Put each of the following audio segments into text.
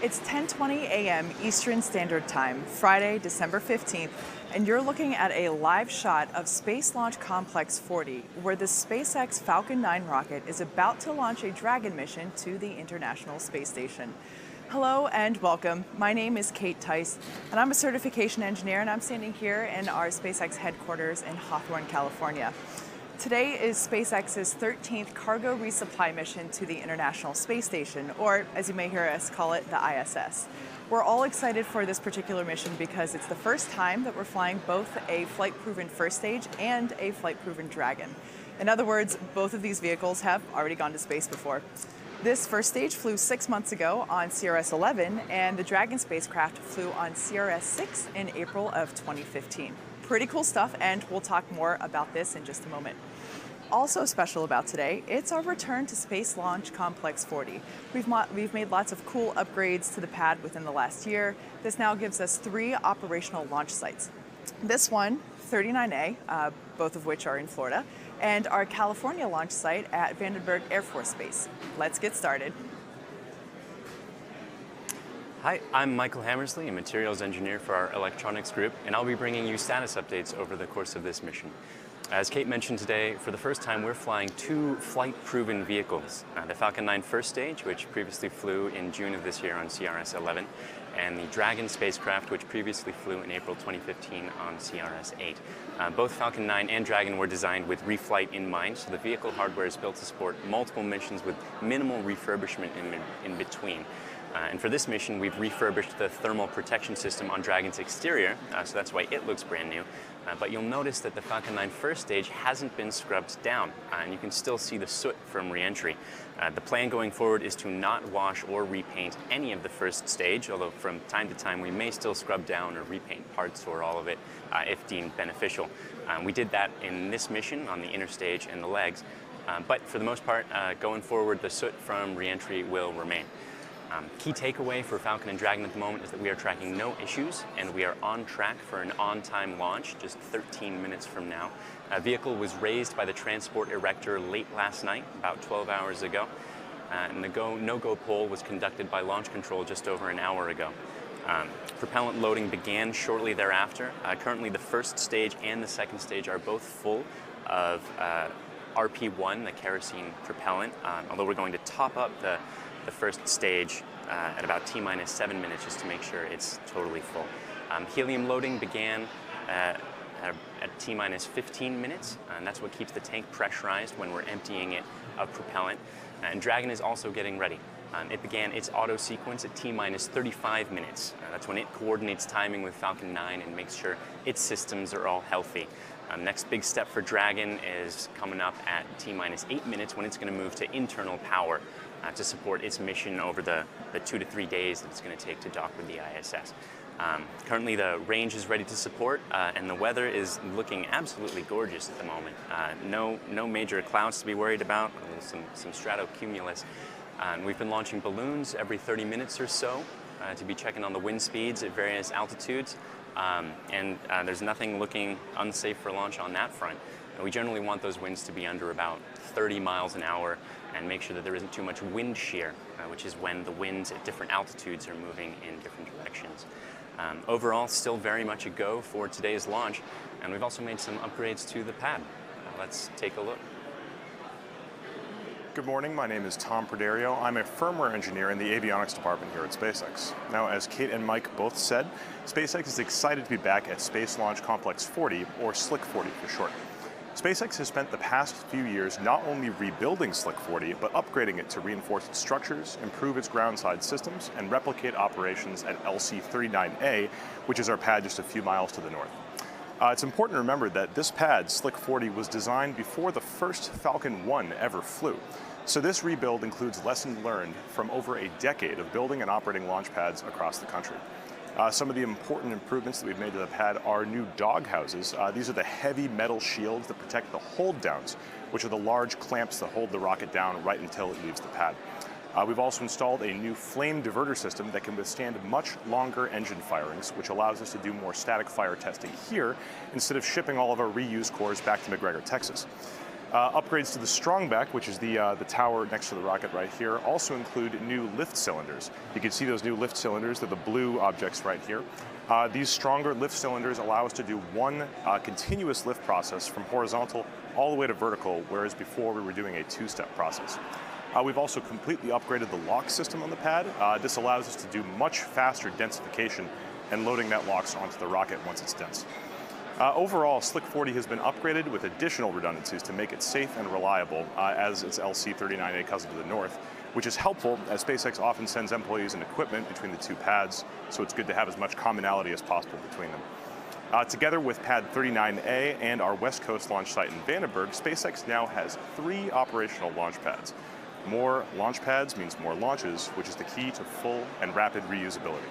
It's 10:20 a.m. Eastern Standard Time, Friday, December 15th, and you're looking at a live shot of Space Launch Complex 40, where the SpaceX Falcon 9 rocket is about to launch a Dragon mission to the International Space Station. Hello and welcome. My name is Kate Tice, and I'm a certification engineer, and I'm standing here in our SpaceX headquarters in Hawthorne, California. Today is SpaceX's 13th cargo resupply mission to the International Space Station, or as you may hear us call it, the ISS. We're all excited for this particular mission because it's the first time that we're flying both a flight-proven first stage and a flight-proven Dragon. In other words, both of these vehicles have already gone to space before. This first stage flew 6 months ago on CRS-13, and the Dragon spacecraft flew on CRS-6 in April of 2015. Pretty cool stuff, and we'll talk more about this in just a moment. Also special about today, it's our return to Space Launch Complex 40. We've made lots of cool upgrades to the pad within the last year. This now gives us 3 operational launch sites. This one, 39A, both of which are in Florida, and our California launch site at Vandenberg Air Force Base. Let's get started. Hi, I'm Michael Hammersley, a materials engineer for our electronics group, and I'll be bringing you status updates over the course of this mission. As Kate mentioned today, for the first time we're flying 2 flight-proven vehicles. The Falcon 9 first stage, which previously flew in June of this year on CRS-11, and the Dragon spacecraft, which previously flew in April 2015 on CRS-8. Both Falcon 9 and Dragon were designed with reflight in mind, so the vehicle hardware is built to support multiple missions with minimal refurbishment in between. And for this mission, we've refurbished the thermal protection system on Dragon's exterior, so that's why it looks brand new. But you'll notice that the Falcon 9 first stage hasn't been scrubbed down, and you can still see the soot from re-entry. The plan going forward is to not wash or repaint any of the first stage, although from time to time we may still scrub down or repaint parts or all of it if deemed beneficial. We did that in this mission on the inner stage and the legs, but for the most part, going forward, the soot from re-entry will remain. Key takeaway for Falcon and Dragon at the moment is that we are tracking no issues, and we are on track for an on-time launch just 13 minutes from now. A vehicle was raised by the transport erector late last night, about 12 hours ago, and the no-go poll was conducted by launch control just over an hour ago. Propellant loading began shortly thereafter. Currently the first stage and the second stage are both full of RP1, the kerosene propellant, although we're going to top up the first stage at about T-minus 7 minutes just to make sure it's totally full. Helium loading began at T-minus 15 minutes, and that's what keeps the tank pressurized when we're emptying it of propellant. And Dragon is also getting ready. It began its auto sequence at T-minus 35 minutes. That's when it coordinates timing with Falcon 9 and makes sure its systems are all healthy. Next big step for Dragon is coming up at T-minus 8 minutes when it's going to move to internal power to support its mission over the 2 to 3 days that it's going to take to dock with the ISS. Currently the range is ready to support, and the weather is looking absolutely gorgeous at the moment. No major clouds to be worried about, some stratocumulus. We've been launching balloons every 30 minutes or so to be checking on the wind speeds at various altitudes, and there's nothing looking unsafe for launch on that front. We generally want those winds to be under about 30 miles an hour and make sure that there isn't too much wind shear, which is when the winds at different altitudes are moving in different directions. Overall, still very much a go for today's launch, and we've also made some upgrades to the pad. Let's take a look. Good morning, my name is Tom Perderio. I'm a firmware engineer in the avionics department here at SpaceX. Now, as Kate and Mike both said, SpaceX is excited to be back at Space Launch Complex 40, or SLC 40 for short. SpaceX has spent the past few years not only rebuilding SLC 40, but upgrading it to reinforce its structures, improve its ground-side systems, and replicate operations at LC-39A, which is our pad just a few miles to the north. It's important to remember that this pad, SLC 40, was designed before the first Falcon 1 ever flew. So this rebuild includes lessons learned from over a decade of building and operating launch pads across the country. Some of the important improvements that we've made to the pad are new dog houses. These are the heavy metal shields that protect the hold downs, which are the large clamps that hold the rocket down right until it leaves the pad. We've also installed a new flame diverter system that can withstand much longer engine firings, which allows us to do more static fire testing here instead of shipping all of our reused cores back to McGregor, Texas. Upgrades to the strongback, which is the tower next to the rocket right here, also include new lift cylinders. You can see those new lift cylinders, they're the blue objects right here. These stronger lift cylinders allow us to do one continuous lift process from horizontal all the way to vertical, whereas before we were doing a two-step process. We've also completely upgraded the lock system on the pad. This allows us to do much faster densification and loading that LOX onto the rocket once it's dense. Overall, Slick 40 has been upgraded with additional redundancies to make it safe and reliable as its LC-39A cousin to the north, which is helpful as SpaceX often sends employees and equipment between the two pads, so it's good to have as much commonality as possible between them. Together with Pad 39A and our West Coast launch site in Vandenberg, SpaceX now has 3 operational launch pads. More launch pads means more launches, which is the key to full and rapid reusability.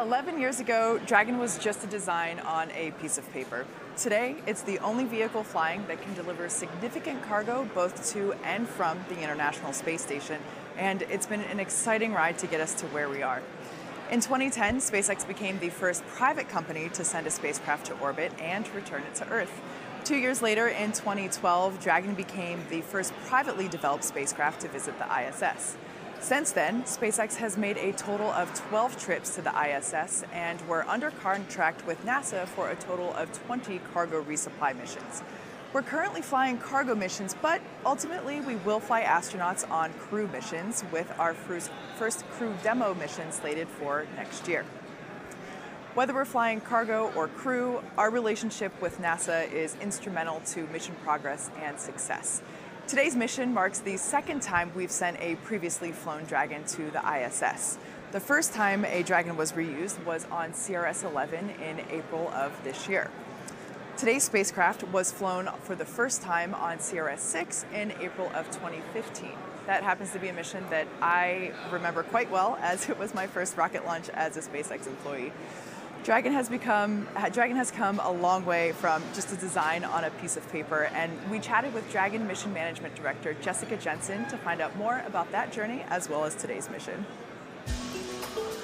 11 years ago, Dragon was just a design on a piece of paper. Today, it's the only vehicle flying that can deliver significant cargo both to and from the International Space Station, and it's been an exciting ride to get us to where we are. In 2010, SpaceX became the first private company to send a spacecraft to orbit and return it to Earth. 2 years later, in 2012, Dragon became the first privately developed spacecraft to visit the ISS. Since then, SpaceX has made a total of 12 trips to the ISS, and we're under contract with NASA for a total of 20 cargo resupply missions. We're currently flying cargo missions, but ultimately we will fly astronauts on crew missions, with our first crew demo mission slated for next year. Whether we're flying cargo or crew, our relationship with NASA is instrumental to mission progress and success. Today's mission marks the second time we've sent a previously flown Dragon to the ISS. The first time a Dragon was reused was on CRS-13 in April of this year. Today's spacecraft was flown for the first time on CRS-6 in April of 2015. That happens to be a mission that I remember quite well, as it was my first rocket launch as a SpaceX employee. Dragon has come a long way from just a design on a piece of paper, and we chatted with Dragon Mission Management Director Jessica Jensen to find out more about that journey as well as today's mission.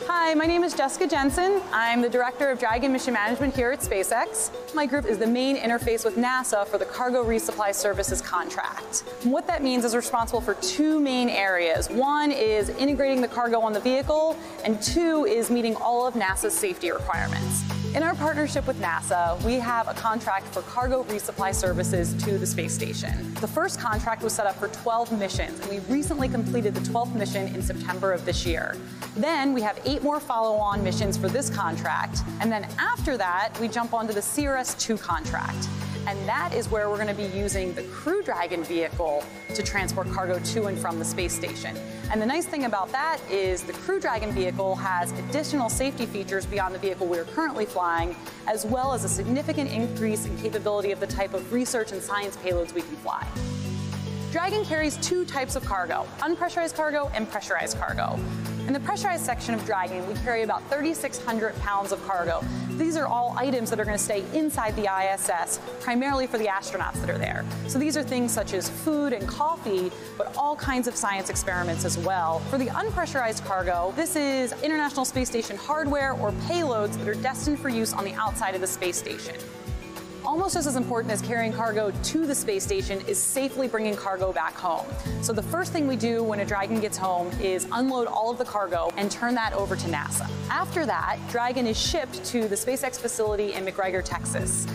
Hi, my name is Jessica Jensen. I'm the Director of Dragon Mission Management here at SpaceX. My group is the main interface with NASA for the Cargo Resupply Services contract. And what that means is we're responsible for 2 main areas. 1 is integrating the cargo on the vehicle, and 2 is meeting all of NASA's safety requirements. In our partnership with NASA, we have a contract for cargo resupply services to the space station. The first contract was set up for 12 missions, and we recently completed the 12th mission in September of this year. Then we have 8 more follow-on missions for this contract, and then after that, we jump onto the CRS-2 contract. And that is where we're going to be using the Crew Dragon vehicle to transport cargo to and from the space station. And the nice thing about that is the Crew Dragon vehicle has additional safety features beyond the vehicle we're currently flying, as well as a significant increase in capability of the type of research and science payloads we can fly. Dragon carries 2 types of cargo, unpressurized cargo and pressurized cargo. In the pressurized section of Dragon, we carry about 3,600 pounds of cargo. These are all items that are going to stay inside the ISS, primarily for the astronauts that are there. So these are things such as food and coffee, but all kinds of science experiments as well. For the unpressurized cargo, this is International Space Station hardware or payloads that are destined for use on the outside of the space station. Almost just as important as carrying cargo to the space station is safely bringing cargo back home. So the first thing we do when a Dragon gets home is unload all of the cargo and turn that over to NASA. After that, Dragon is shipped to the SpaceX facility in McGregor, Texas.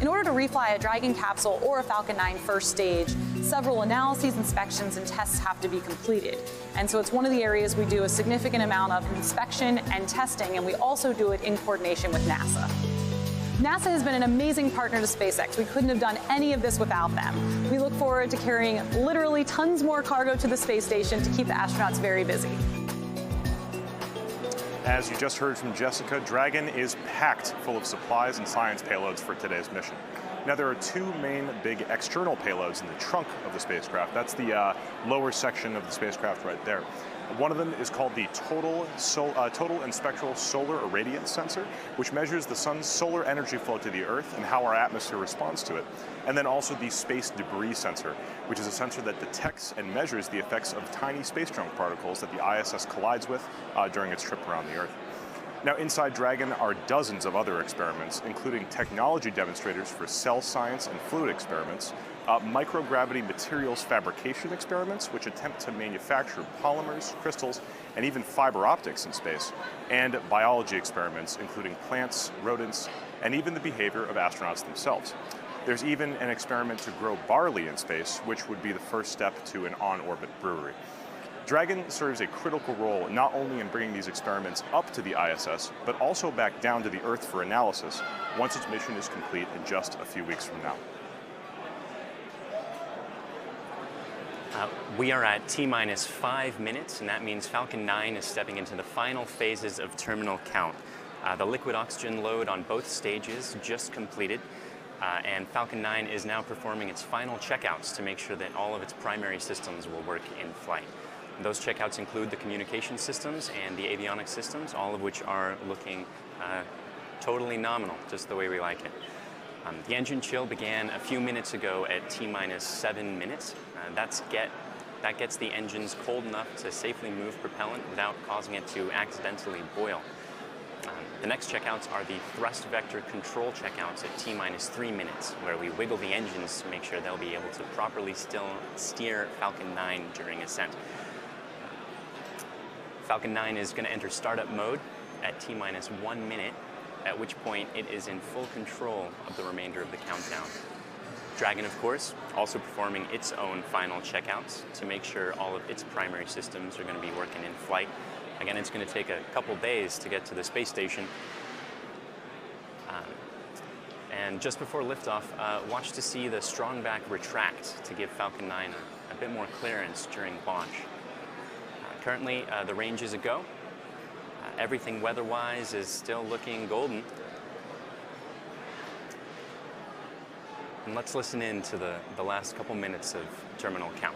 In order to refly a Dragon capsule or a Falcon 9 first stage, several analyses, inspections, and tests have to be completed. And so it's one of the areas we do a significant amount of inspection and testing, and we also do it in coordination with NASA. NASA has been an amazing partner to SpaceX. We couldn't have done any of this without them. We look forward to carrying literally tons more cargo to the space station to keep the astronauts very busy. As you just heard from Jessica, Dragon is packed full of supplies and science payloads for today's mission. Now, there are 2 main big external payloads in the trunk of the spacecraft. That's the lower section of the spacecraft right there. One of them is called the Total and Spectral Solar Irradiance Sensor, which measures the sun's solar energy flow to the Earth and how our atmosphere responds to it. And then also the Space Debris Sensor, which is a sensor that detects and measures the effects of tiny space junk particles that the ISS collides with during its trip around the Earth. Now, inside Dragon are dozens of other experiments, including technology demonstrators for cell science and fluid experiments, microgravity materials fabrication experiments, which attempt to manufacture polymers, crystals, and even fiber optics in space, and biology experiments, including plants, rodents, and even the behavior of astronauts themselves. There's even an experiment to grow barley in space, which would be the first step to an on-orbit brewery. Dragon serves a critical role not only in bringing these experiments up to the ISS, but also back down to the Earth for analysis once its mission is complete in just a few weeks from now. We are at T-minus 5 minutes, and that means Falcon 9 is stepping into the final phases of terminal count. The liquid oxygen load on both stages just completed, and Falcon 9 is now performing its final checkouts to make sure that all of its primary systems will work in flight. Those checkouts include the communication systems and the avionics systems, all of which are looking totally nominal, just the way we like it. The engine chill began a few minutes ago at T-minus 7 minutes. That gets the engines cold enough to safely move propellant without causing it to accidentally boil. The next checkouts are the thrust vector control checkouts at T-minus 3 minutes, where we wiggle the engines to make sure they'll be able to properly steer Falcon 9 during ascent. Falcon 9 is going to enter startup mode at T-minus 1 minute, at which point it is in full control of the remainder of the countdown. Dragon, of course, also performing its own final checkouts to make sure all of its primary systems are going to be working in flight. Again, it's going to take a couple days to get to the space station. And just before liftoff, watch to see the strongback retract to give Falcon 9 a bit more clearance during launch. Currently, the range is a go. Everything weather-wise is still looking golden. And let's listen in to the last couple minutes of terminal count.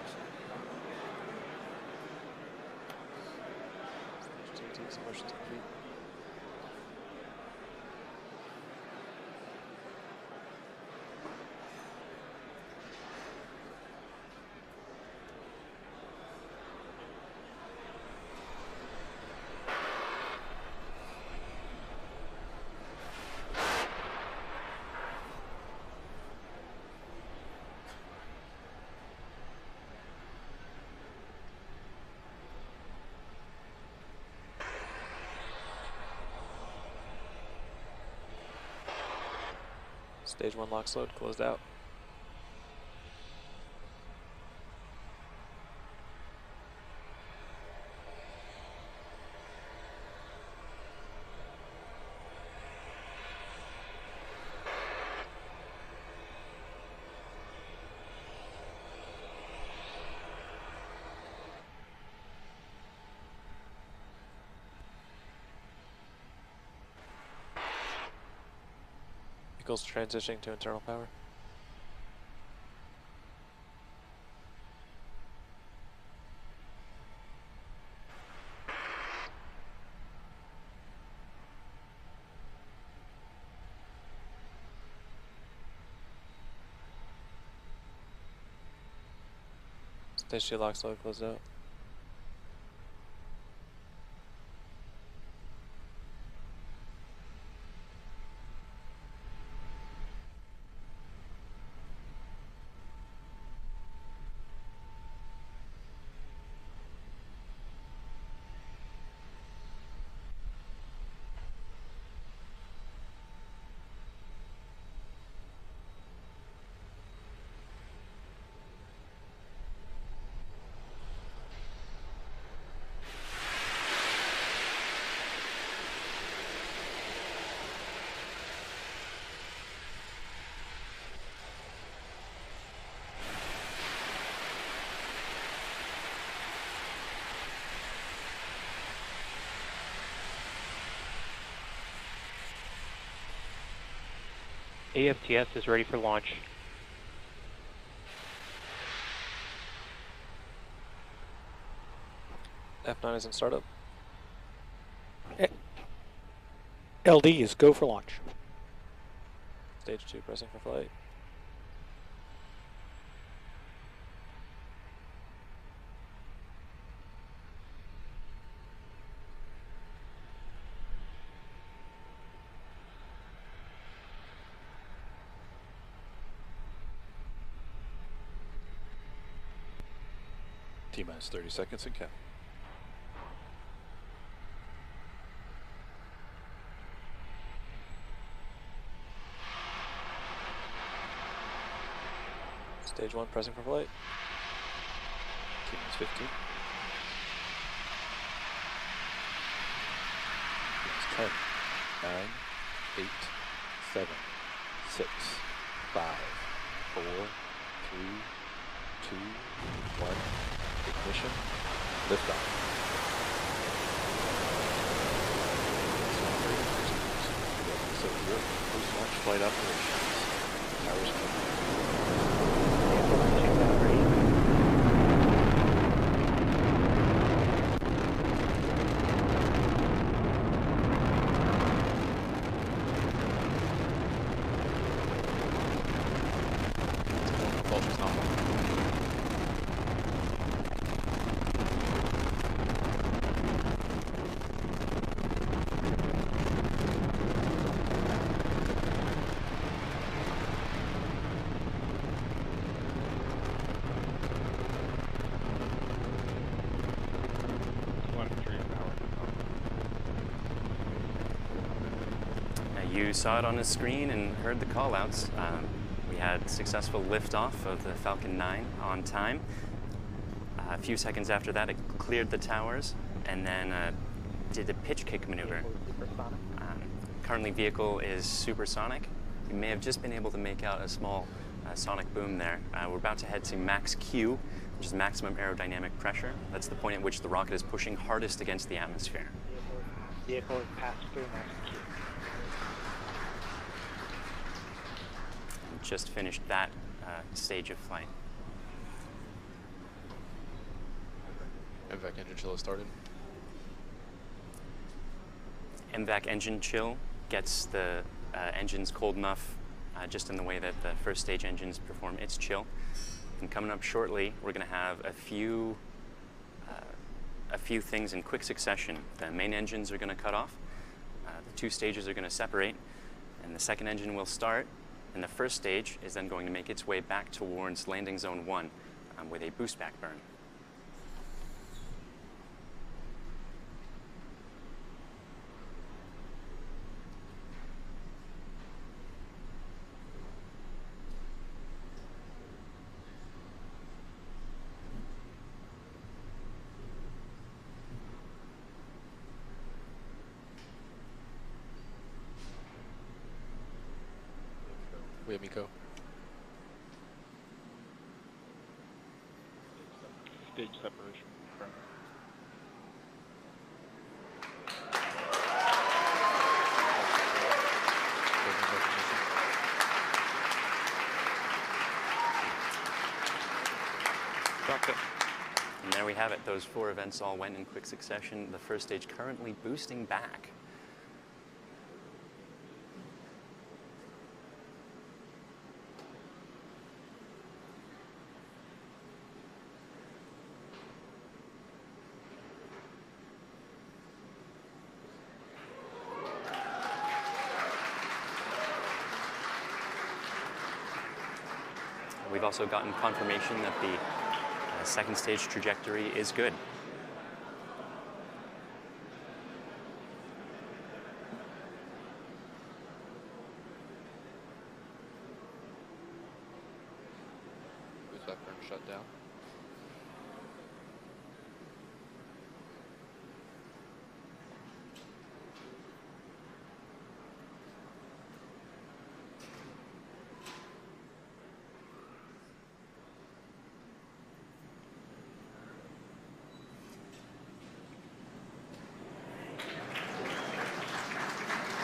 Stage 1 LOX load closed out. Vehicles transitioning to internal power. Stage 2 LOX load closed out. AFTS is ready for launch. F9 is in startup. LD is go for launch. Stage 2 pressing for flight. T-minus 30 seconds and count. Stage 1 pressing for flight. T-minus 15. It's 10, 9, 8, 7, 6, 5, 4, 3, 2, 1. Ignition. Liftoff. So your post-launch flight operations. Towers complete. Propulsion's nominal. You saw it on the screen and heard the call-outs. We had successful liftoff of the Falcon 9 on time. A few seconds after that, it cleared the towers and then did a pitch kick maneuver. Currently, vehicle is supersonic. You may have just been able to make out a small sonic boom there. We're about to head to max Q, which is maximum aerodynamic pressure. That's the point at which the rocket is pushing hardest against the atmosphere. Vehicle is passed through max Q. Just finished that stage of flight. MVAC engine chill has started. MVAC engine chill gets the engines cold enough just in the way that the first stage engines perform its chill. And coming up shortly, we're going to have a few things in quick succession. The main engines are going to cut off, the two stages are going to separate, and the second engine will start. And the first stage is then going to make its way back towards landing zone 1 with a boost back burn. We have Miko. Stage separation. And there we have it. Those 4 events all went in quick succession. The first stage currently boosting back. We've also gotten confirmation that the second stage trajectory is good. Boost back burn shut down.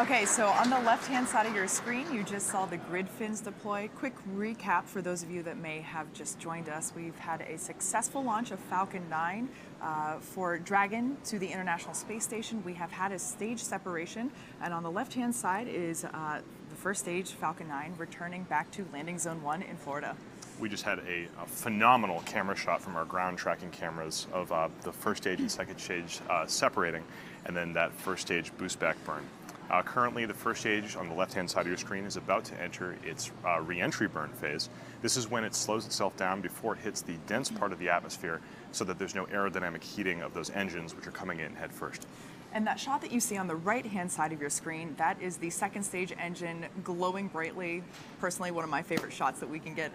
Okay, so on the left-hand side of your screen, you just saw the grid fins deploy. Quick recap for those of you that may have just joined us. We've had a successful launch of Falcon 9 for Dragon to the International Space Station. We have had a stage separation, and on the left-hand side is the first stage, Falcon 9, returning back to landing zone 1 in Florida. We just had a phenomenal camera shot from our ground tracking cameras of the first stage and second stage separating, and then that first stage boost back burn. Currently, the first stage on the left-hand side of your screen is about to enter its re-entry burn phase. This is when it slows itself down before it hits the dense part of the atmosphere so that there's no aerodynamic heating of those engines which are coming in head first. And that shot that you see on the right-hand side of your screen, that is the second stage engine glowing brightly. Personally, one of my favorite shots that we can get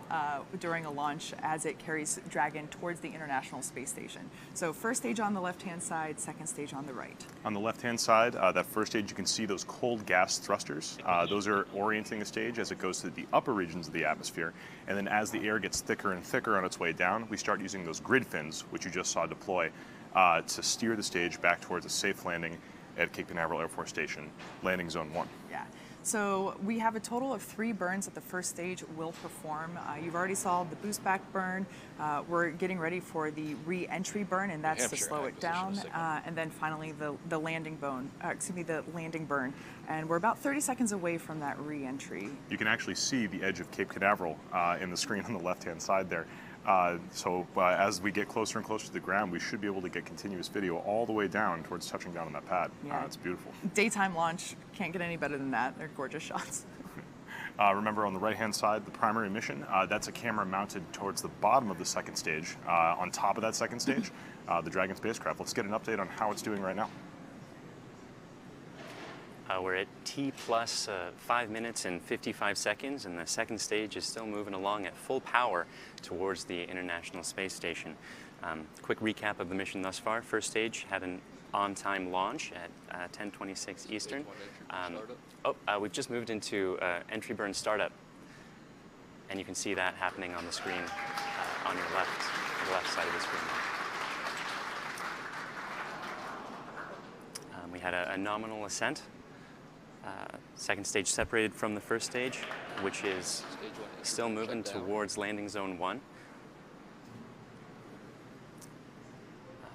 during a launch as it carries Dragon towards the International Space Station. So first stage on the left-hand side, second stage on the right. On the left-hand side, that first stage, you can see those cold gas thrusters. Those are orienting the stage as it goes to the upper regions of the atmosphere. And then as the air gets thicker and thicker on its way down, we start using those grid fins, which you just saw deploy, to steer the stage back towards a safe landing at Cape Canaveral Air Force Station, landing zone 1. Yeah. So we have a total of 3 burns that the first stage will perform. You've already saw the boost back burn. We're getting ready for the re-entry burn, and that's to slow it down. And then finally the landing burn. And we're about 30 seconds away from that re-entry. You can actually see the edge of Cape Canaveral in the screen on the left-hand side there. So as we get closer and closer to the ground, we should be able to get continuous video all the way down towards touching down on that pad. Yeah. It's beautiful. Daytime launch, can't get any better than that. They're gorgeous shots. Remember on the right-hand side, the primary mission, that's a camera mounted towards the bottom of the second stage. On top of that second stage, the Dragon spacecraft. Let's get an update on how it's doing right now. We're at T plus 5 minutes and 55 seconds, and the second stage is still moving along at full power towards the International Space Station. Quick recap of the mission thus far. First stage had an on-time launch at 10:26 Eastern. We've just moved into entry burn startup, and you can see that happening on the screen on your the left side of the screen. We had a nominal ascent. Second stage separated from the first stage, which is still moving towards landing zone 1.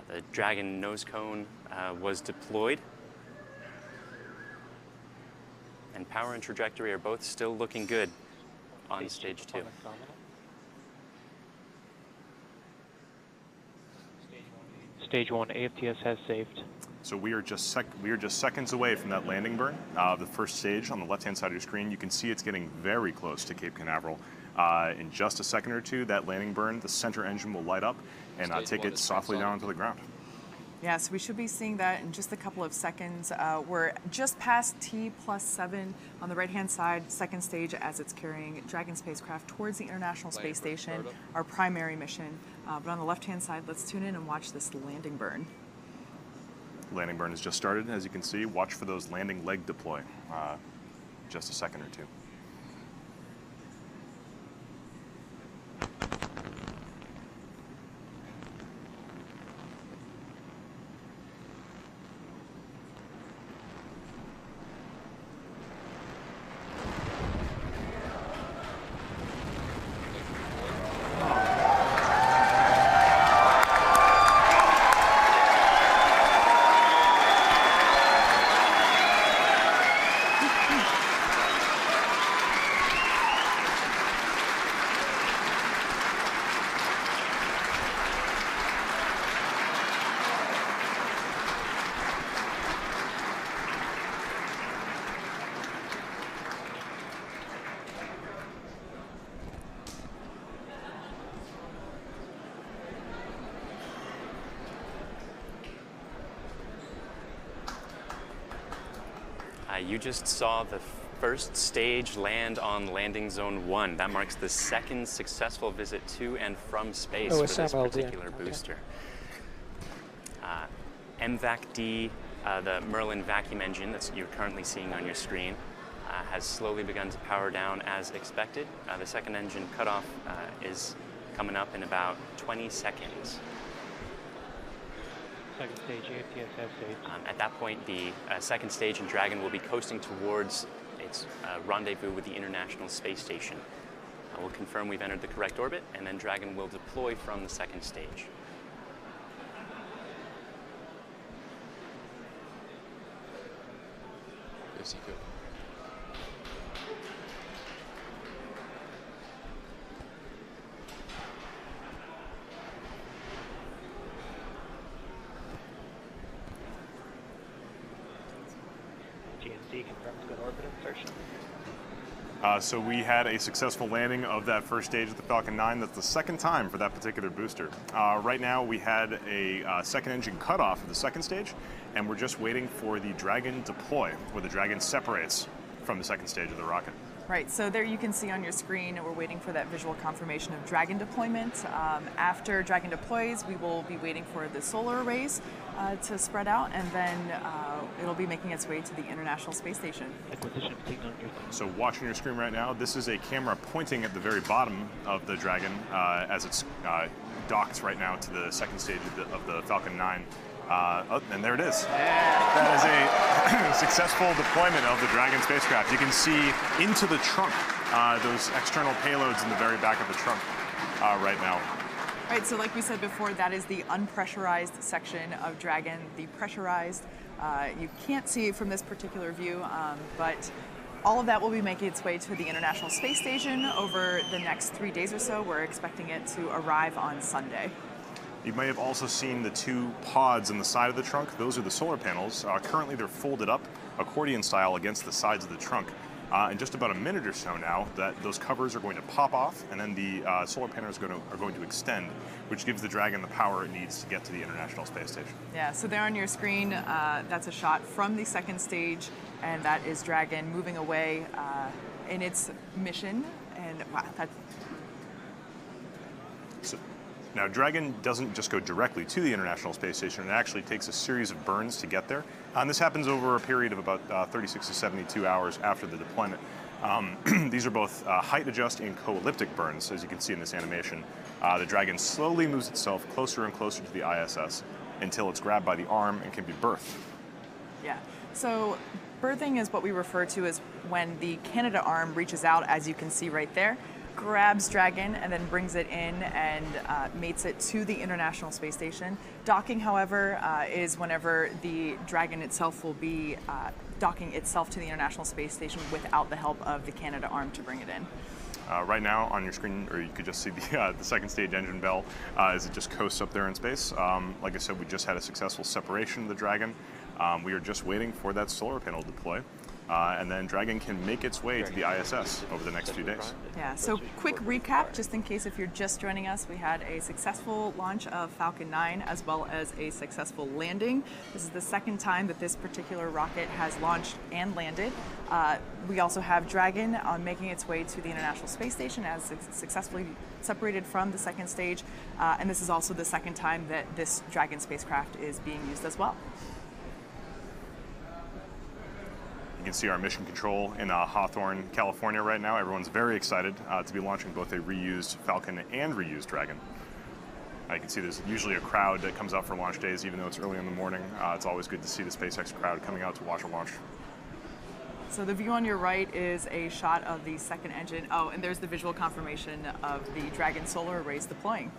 The Dragon nose cone was deployed, and power and trajectory are both still looking good on stage 2. Stage 1 AFTS has saved. So we are just seconds away from that landing burn. The first stage on the left-hand side of your screen, you can see it's getting very close to Cape Canaveral. In just a second or two, that landing burn, the center engine will light up and take it softly down onto the ground. Yeah, so we should be seeing that in just a couple of seconds. We're just past T plus 7 on the right-hand side, second stage, as it's carrying Dragon spacecraft towards the International Space Station, our primary mission. But on the left-hand side, let's tune in and watch this landing burn. Landing burn has just started, as you can see. Watch for those landing leg deploy. Just a second or two. You just saw the first stage land on landing zone 1. That marks the second successful visit to and from space for this particular booster. MVAC-D, the Merlin vacuum engine that you're currently seeing on your screen, has slowly begun to power down as expected. The second engine cutoff is coming up in about 20 seconds. Second stage AFTS has saved. At that point, the second stage and Dragon will be coasting towards its rendezvous with the International Space Station. We'll confirm we've entered the correct orbit, and then Dragon will deploy from the second stage. Yes, you go. GNC So we had a successful landing of that first stage of the Falcon 9. That's the second time for that particular booster. Right now we had a second engine cutoff of the second stage, and we're just waiting for the Dragon deploy, where the Dragon separates from the second stage of the rocket. Right, so there you can see on your screen, we're waiting for that visual confirmation of Dragon deployment. After Dragon deploys, we will be waiting for the solar arrays to spread out, and then it'll be making its way to the International Space Station. Acquisition signal near So watching your screen right now, this is a camera pointing at the very bottom of the Dragon as it's docked right now to the second stage of the Falcon 9. And there it is. That is a successful deployment of the Dragon spacecraft. You can see into the trunk, those external payloads in the very back of the trunk right now. Right, so like we said before, that is the unpressurized section of Dragon. The pressurized, you can't see it from this particular view, but all of that will be making its way to the International Space Station over the next 3 days or so. We're expecting it to arrive on Sunday. You may have also seen the two pods on the side of the trunk. Those are the solar panels. Currently they're folded up accordion style against the sides of the trunk. In just about a minute or so now, those covers are going to pop off, and then the solar panels are going to extend, which gives the Dragon the power it needs to get to the International Space Station. Yeah, so there on your screen, that's a shot from the second stage, and that is Dragon moving away in its mission. And wow, that's... Now, Dragon doesn't just go directly to the International Space Station. It actually takes a series of burns to get there. And this happens over a period of about 36 to 72 hours after the deployment. These are both height adjust and co-elliptic burns, as you can see in this animation. The Dragon slowly moves itself closer and closer to the ISS until it's grabbed by the arm and can be berthed. Yeah, so berthing is what we refer to as when the Canada arm reaches out, as you can see right there, grabs Dragon and then brings it in and mates it to the International Space Station. Docking, however, is whenever the Dragon itself will be docking itself to the International Space Station without the help of the Canada arm to bring it in. Right now on your screen, or you could just see the second stage engine bell as it just coasts up there in space. Like I said, we just had a successful separation of the Dragon. We are just waiting for that solar panel to deploy. And then Dragon can make its way to the ISS over the next few days. Yeah, so quick recap, just in case if you're just joining us, we had a successful launch of Falcon 9 as well as a successful landing. This is the second time that this particular rocket has launched and landed. We also have Dragon making its way to the International Space Station as it's successfully separated from the second stage. And this is also the second time that this Dragon spacecraft is being used as well. You can see our mission control in Hawthorne, California right now. Everyone's very excited to be launching both a reused Falcon and reused Dragon. You can see there's usually a crowd that comes out for launch days, even though it's early in the morning. It's always good to see the SpaceX crowd coming out to watch a launch. So the view on your right is a shot of the second engine. Oh, and there's the visual confirmation of the Dragon solar arrays deploying.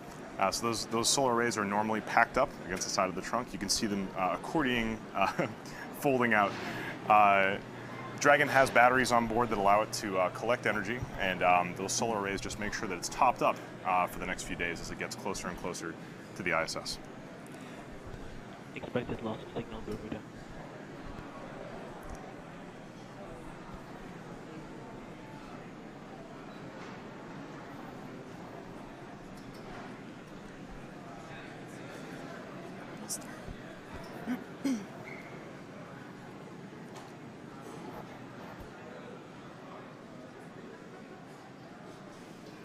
So those solar arrays are normally packed up against the side of the trunk. You can see them accordioning, folding out. Dragon has batteries on board that allow it to collect energy, and those solar arrays just make sure that it's topped up for the next few days as it gets closer and closer to the ISS. Expected loss of signal, Bermuda.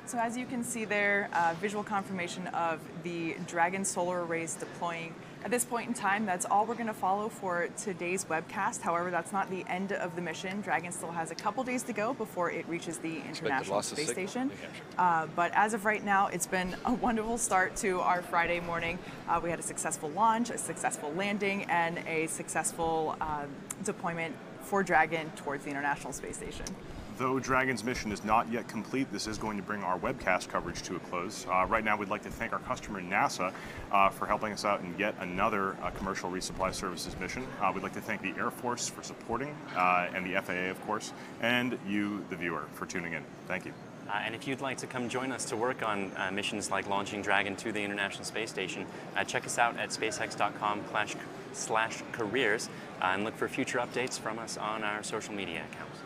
So as you can see there, visual confirmation of the Dragon solar arrays deploying. At this point in time, that's all we're going to follow for today's webcast. However, that's not the end of the mission. Dragon still has a couple days to go before it reaches the International Space Station. But as of right now, it's been a wonderful start to our Friday morning. We had a successful launch, a successful landing, and a successful deployment for Dragon towards the International Space Station. Though Dragon's mission is not yet complete, this is going to bring our webcast coverage to a close. Right now, we'd like to thank our customer, NASA, for helping us out in yet another commercial resupply services mission. We'd like to thank the Air Force for supporting, and the FAA, of course, and you, the viewer, for tuning in. Thank you. And if you'd like to come join us to work on missions like launching Dragon to the International Space Station, check us out at spacex.com/careers and look for future updates from us on our social media accounts.